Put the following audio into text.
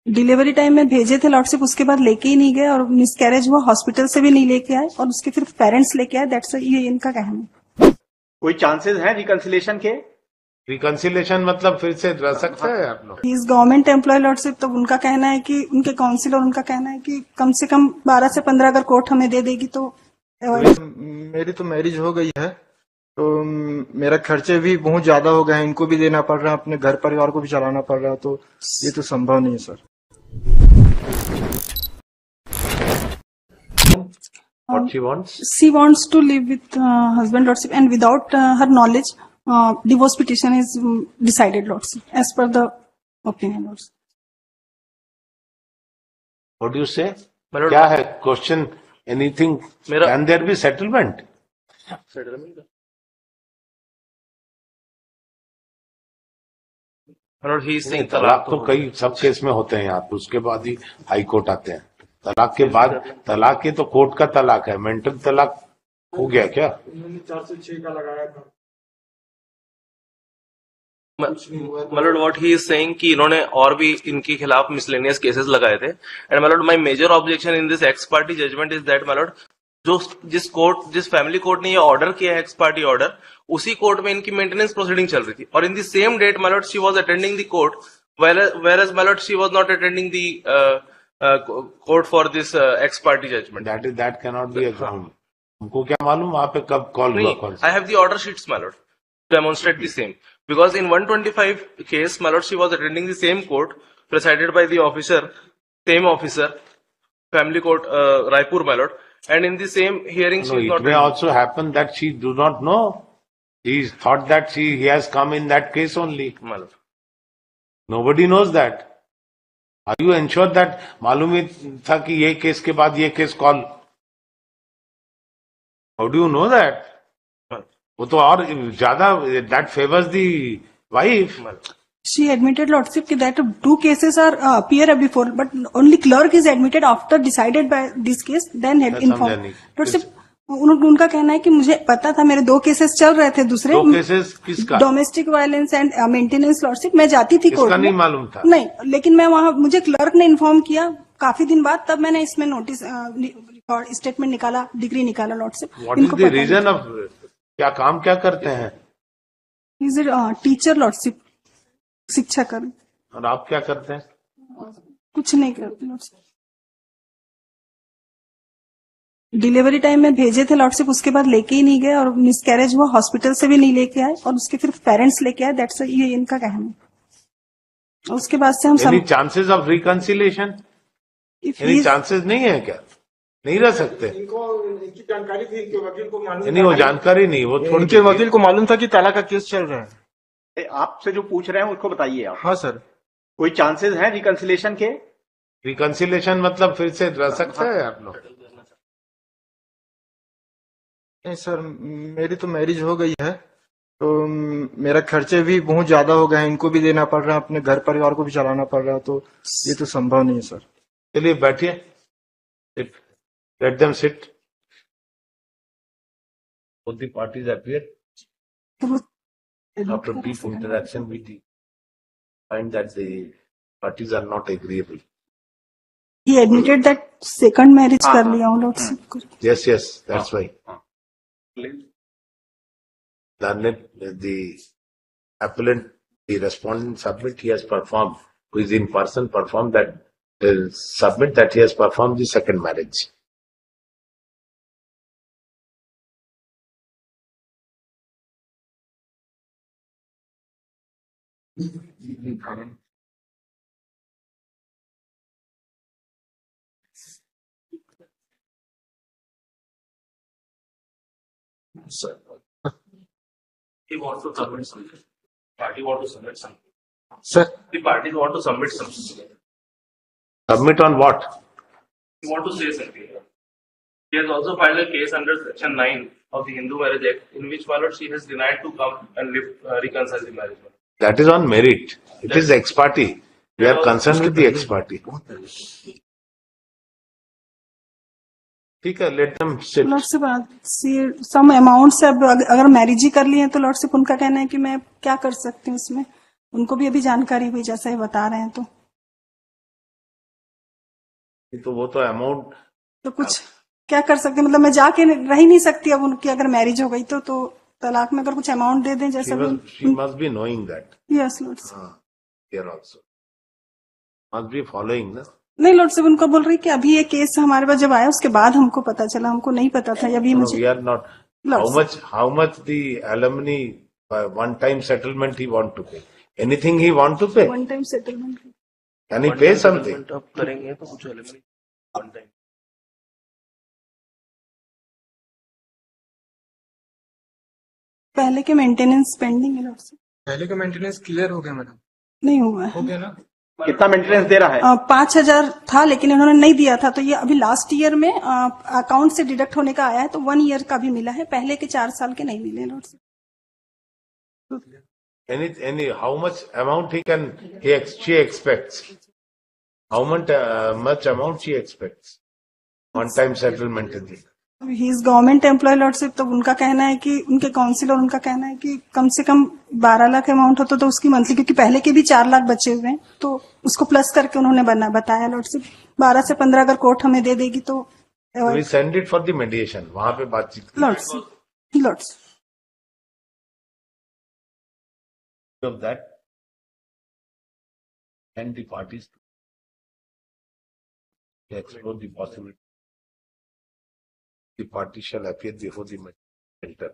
Delivery time में भेजे थे लॉर्डशिप, उसके बाद लेके ही नहीं गए और मिसकैरेज हुआ, हॉस्पिटल से भी नहीं लेके आए और उसके फिर पेरेंट्स लेके आए। दैट्स ये इनका कहना है। कोई चांसेस हैं रिकंसिलेशन के? रिकंसिलेशन मतलब फिर से रह सकता है आप लोग? इस गवर्नमेंट एम्प्लॉय लॉर्डशिप, तो उनका कहना है कि उनके काउंसिलर उनका कहना है कि कम से कम 12 से 15 अगर कोर्ट हमें दे देगी तो। मेरी तो मैरिज हो गई है, तो मेरा खर्चे भी बहुत ज्यादा हो गए हैं, इनको भी देना पड़ रहा है, अपने घर परिवार को भी चलाना पड़ रहा है, तो ये तो संभव नहीं है sir. What she wants? She wants to live with husband lordship, and without her knowledge, divorce petition is decided lordship as per the opinion lordship. What do you say? क्या है question? Anything? Can there be settlement? तलाक तो कई सब case में होते हैं यहाँ पे, उसके बाद ही हाई कोर्ट आते हैं। तलाक के बाद, तलाक ये तो कोर्ट का तलाक है, मेंटल तलाक हो गया क्या? 4 से 6 का लगाया था। मतलब व्हाट ही इज सेइंग कि इन्होंने और भी इनके खिलाफ मिसलेनियस केसेस लगाए थे। एंड मतलब my major objection in this ex parte judgment is that मतलब जिस फैमिली कोर्ट ने ये ऑर्डर किया है एक्स पार्टी ऑर्डर, उसी कोर्ट में इनकी मेंटेनेंस प्रोसीडिंग चल रही थी और in the same date my lord she was attending the court, whereas my lord she was not attending the court for this ex parte judgment. That can not be a ground. हमको क्या मालूम वहां पे कब call हुआ? कौन सा? I have the order sheets my Lord to demonstrate the same, because in 125 case my lord she was attending the same court presided by the same officer, family court Raipur my lord, and in the same hearing she is not. It may also happen that she do not know. He thought that he has come in that case only. My lord, nobody knows that. Are you ensured that मालूम ही था कि ये case के बाद ये case call? How do you know that? वो तो और ज्यादा that favors the wife. She admitted lordship that 2 cases are appear before, but only clerk is admitted after decided by this case, then had informed lordship. उनका कहना है कि मुझे पता था, मेरे 2 केसेस चल रहे थे, दूसरे 2 केसेस किसका? Domestic violence and maintenance lordship. मैं जाती थी कोर्ट में, नहीं मालूम था। नहीं, लेकिन मैं वहां, मुझे क्लर्क ने इन्फॉर्म किया काफी दिन बाद, तब मैंने इसमें नोटिस स्टेटमेंट निकाला, डिग्री निकाला lordship. What is the reason of, क्या काम क्या करते हैं? इज इट टीचर लॉर्डशिप, शिक्षक। और आप क्या करते हैं? कुछ नहीं करते लॉर्डशिप। डिलीवरी टाइम में भेजे थे लॉर्डशिप, उसके बाद लेके ही नहीं गए और मिसकैरेज हुआ, हॉस्पिटल से भी नहीं लेके आए और उसके फिर पेरेंट्स लेके आए। दैट्स ये इनका कहना है। उसके बाद से हम any chances of reconciliation? Any chances नहीं है क्या? नहीं रह सकते? इनकी जानकारी थी, इनके वकील को मालूम नहीं, वो जानकारी नहीं, वो उनके वकील को मालूम था कि तलाक का केस चल रहा है। आपसे जो पूछ रहे हैं उसको बताइए आप। हाँ सर। कोई चांसेस हैं रिकंसिलेशन के? रिकंसिलेशन मतलब फिर से रह सकता है आप लोग? नहीं सर, मेरी तो मैरिज हो गई है, तो मेरा खर्चे भी बहुत ज्यादा हो गए हैं, इनको भी देना पड़ रहा है, अपने घर परिवार को भी चलाना पड़ रहा है, तो ये तो संभव नहीं है सर। चलिए बैठिए, let them sit. Both the parties appear. After brief interaction, we find that the parties are not agreeable. He admitted that second marriage कर लिया उन लोग से। Yes, that's why. The appellant, the respondent submit he has performed, who is in person performed that, submit that he has performed the second marriage. sir, he wants to submit something. Party want to submit something. Sir, the parties want to submit something. Submit on what? He want to say something. He has also filed a case under Section 9 of the Hindu Marriage Act, in which my lord she has denied to come and reconcile the marriage. That is on merit. It is ex parte. We are concerned with the ex parte. ठीक है, let them sit. Lordship some amount से, अब अगर marriage ही कर ली है तो lordship उनका कहना है कि मैं क्या कर सकती हूँ उसमें, उनको भी अभी जानकारी हुई जैसा ही बता रहे हैं तो। तो वो तो अमाउंट तो कुछ क्या कर सकते हैं? मतलब मैं जाके रह ही नहीं सकती अब उनकी अगर मैरिज हो गई तो तलाक में अगर कुछ अमाउंट दे दें जैसा she must be knowing that. Yes Lord Here also must be following ना. नहीं लॉर्ड साहब उनको बोल रही कि अभी ये केस हमारे पास जब आया उसके बाद हमको पता चला, हमको नहीं पता था अभी No, मुझे we are not. Lords. How much the alimony one time settlement he want to pay? Anything he want to pay? One time settlement Can he pay something? अब करेंगे तो कुछ वन टाइम पहले के मेंटेनेंस पेंडिंग है Lord साहब, पहले का मेंटेनेंस क्लियर हो गया मैडम, नहीं हुआ हो है। गया ना। कितना मेंटेनेंस दे रहा है? 5,000 था लेकिन इन्होंने नहीं दिया था, तो ये अभी लास्ट ईयर में अकाउंट से डिडक्ट होने का आया है, तो 1 ईयर का भी मिला है, पहले के 4 साल के नहीं मिले लॉर्ड साहब। How much amount she expects? How much amount she expects? One time settlement in the. He is government employ lord साहब, तो उनका कहना है कि उनके काउंसिलर उनका कहना है कि कम से कम 12 लाख अमाउंट होता तो उसकी मंथली, क्योंकि पहले के भी 4 लाख बचे हुए हैं, तो उसको प्लस करके उन्होंने बताया लॉर्ड साहब 12 से 15 अगर कोर्ट हमें दे देगी तो We send it for the mediation. वहां पे बातचीत की लॉर्ड साहब of that and the parties to explore the possibility. The party shall appear before the mediator.